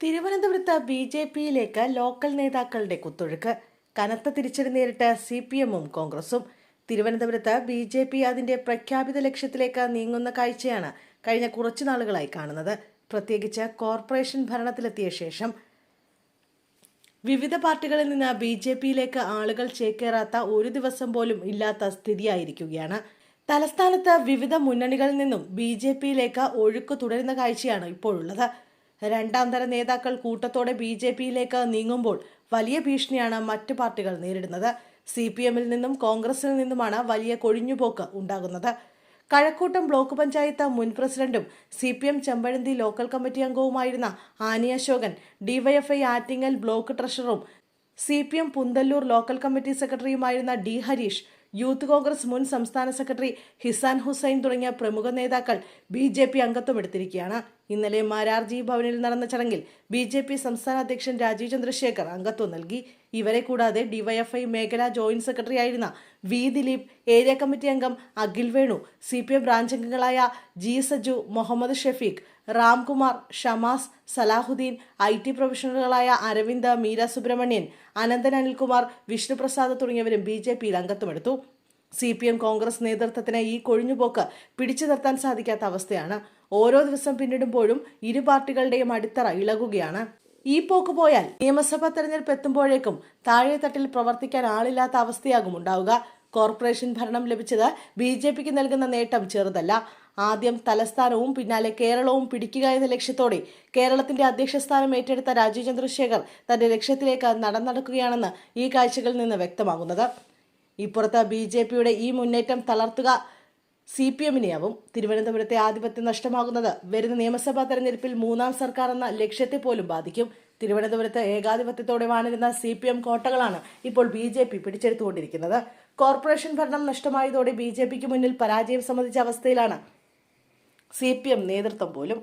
തിരുവനന്തപുരത്ത് ബി.ജെ.പിയിലേക്ക് ലോക്കൽ നേതാക്കളുടെ കുത്തൊഴുക്ക്. കനത്ത തിരിച്ചടി നേരിട്ട CPM-ഉം കോൺഗ്രസും. തിരുവനന്തപുരത്ത് ബി.ജെ.പി അതിന്റെ പ്രഖ്യാപിത ലക്ഷ്യത്തിലേക്ക് നീങ്ങുന്ന കാഴ്ചയാണ് കഴിഞ്ഞ കുറച്ചു നാളുകളായി കാണുന്നത്. പ്രത്യേകിച്ച് കോർപ്പറേഷൻ ഭരണത്തിലെത്തിയ ശേഷം വിവിധ പാർട്ടികളിൽ നിന്ന് ബി.ജെ.പിയിലേക്ക് ആളുകൾ ചേക്കേറാത്ത ഒരു ദിവസം പോലും ഇല്ലാത്ത സ്ഥിതിയായിരിക്കുകയാണ്. തലസ്ഥാനത്ത് വിവിധ മുന്നണികളിൽ നിന്നും ബി.ജെ.പിയിലേക്ക് ഒഴുക്ക് തുടരുന്ന കാഴ്ചയാണ് ഇപ്പോഴുള്ളത്. രണ്ടാം തര നേതാക്കൾ കൂട്ടത്തോടെ ബി.ജെ.പിയിലേക്ക് നീങ്ങുമ്പോൾ വലിയ ഭീഷണിയാണ് മറ്റു പാർട്ടികൾ നേരിടുന്നത്. CPM-ൽ നിന്നും കോൺഗ്രസിൽ നിന്നുമാണ് വലിയ കൊഴിഞ്ഞുപോക്ക് ഉണ്ടാകുന്നത്. കഴക്കൂട്ടം ബ്ലോക്ക് പഞ്ചായത്ത് മുൻ പ്രസിഡന്റും CPM ചെമ്പഴന്തി ലോക്കൽ കമ്മിറ്റി അംഗവുമായിരുന്ന ആനി അശോകൻ, DYFI ആറ്റിങ്ങൽ ബ്ലോക്ക് ട്രഷററും CPM പുന്തല്ലൂർ ലോക്കൽ കമ്മിറ്റി സെക്രട്ടറിയുമായിരുന്ന D ഹരീഷ്, യൂത്ത് കോൺഗ്രസ് മുൻ സംസ്ഥാന സെക്രട്ടറി ഹിസാൻ ഹുസൈൻ തുടങ്ങിയ പ്രമുഖ നേതാക്കൾ ബി.ജെ.പി അംഗത്വം എടുത്തിരിക്കുകയാണ്. ഇന്നലെ മാരാർജി ഭവനിൽ നടന്ന ചടങ്ങിൽ ബി.ജെ.പി സംസ്ഥാന അധ്യക്ഷൻ രാജീവ് ചന്ദ്രശേഖർ അംഗത്വം നൽകി. ഇവരെ കൂടാതെ DYFI മേഖലാ ജോയിന്റ് സെക്രട്ടറി ആയിരുന്ന V ദിലീപ്, ഏരിയ കമ്മിറ്റി അംഗം അഖിൽ വേണു, CPM ബ്രാഞ്ച് അംഗങ്ങളായ G സജു, മുഹമ്മദ് ഷഫീഖ്, രാംകുമാർ, ഷമാസ്, സലാഹുദ്ദീൻ, IT പ്രൊഫഷണലുകളായ അരവിന്ദ്, മീര സുബ്രഹ്മണ്യൻ, അനന്തൻ അനിൽകുമാർ, വിഷ്ണുപ്രസാദ് തുടങ്ങിയവരും ബി.ജെ.പിയിൽ അംഗത്വമെടുത്തു. CPM കോൺഗ്രസ് നേതൃത്വത്തിന് ഈ കൊഴിഞ്ഞുപോക്ക് പിടിച്ചു നിർത്താൻ സാധിക്കാത്ത അവസ്ഥയാണ്. ഓരോ ദിവസം പിന്നിടുമ്പോഴും ഇരു പാർട്ടികളുടെയും അടിത്തറ ഇളകുകയാണ്. ഈ പോക്ക് പോയാൽ നിയമസഭാ തെരഞ്ഞെടുപ്പ് എത്തുമ്പോഴേക്കും താഴെത്തട്ടിൽ പ്രവർത്തിക്കാൻ ആളില്ലാത്ത അവസ്ഥയാകും ഉണ്ടാവുക. കോർപ്പറേഷൻ ഭരണം ലഭിച്ചത് ബി.ജെ.പിക്ക് നൽകുന്ന നേട്ടം ചെറുതല്ല. ആദ്യം തലസ്ഥാനവും പിന്നാലെ കേരളവും പിടിക്കുക എന്ന ലക്ഷ്യത്തോടെ കേരളത്തിന്റെ അധ്യക്ഷ സ്ഥാനം ഏറ്റെടുത്ത രാജീവ് ചന്ദ്രശേഖർ തന്റെ ലക്ഷ്യത്തിലേക്ക് നടക്കുകയാണെന്ന് ഈ കാഴ്ചകളിൽ നിന്ന് വ്യക്തമാകുന്നത്. ഇപ്പുറത്ത് ബി.ജെ.പിയുടെ ഈ മുന്നേറ്റം തളർത്തുക CPM-നെയാവും. തിരുവനന്തപുരത്തെ ആധിപത്യം നഷ്ടമാകുന്നത് വരുന്ന നിയമസഭാ തെരഞ്ഞെടുപ്പിൽ മൂന്നാം സർക്കാർ എന്ന ലക്ഷ്യത്തെ പോലും ബാധിക്കും. തിരുവനന്തപുരത്ത് ഏകാധിപത്യത്തോടെ വാണിരുന്ന CPM കോട്ടകളാണ് ഇപ്പോൾ ബി.ജെ.പി പിടിച്ചെടുത്തുകൊണ്ടിരിക്കുന്നത്. കോർപ്പറേഷൻ ഭരണം നഷ്ടമായതോടെ ബി.ജെ.പിക്ക് മുന്നിൽ പരാജയം സമ്മതിച്ച അവസ്ഥയിലാണ് CPM നേതൃത്വം പോലും.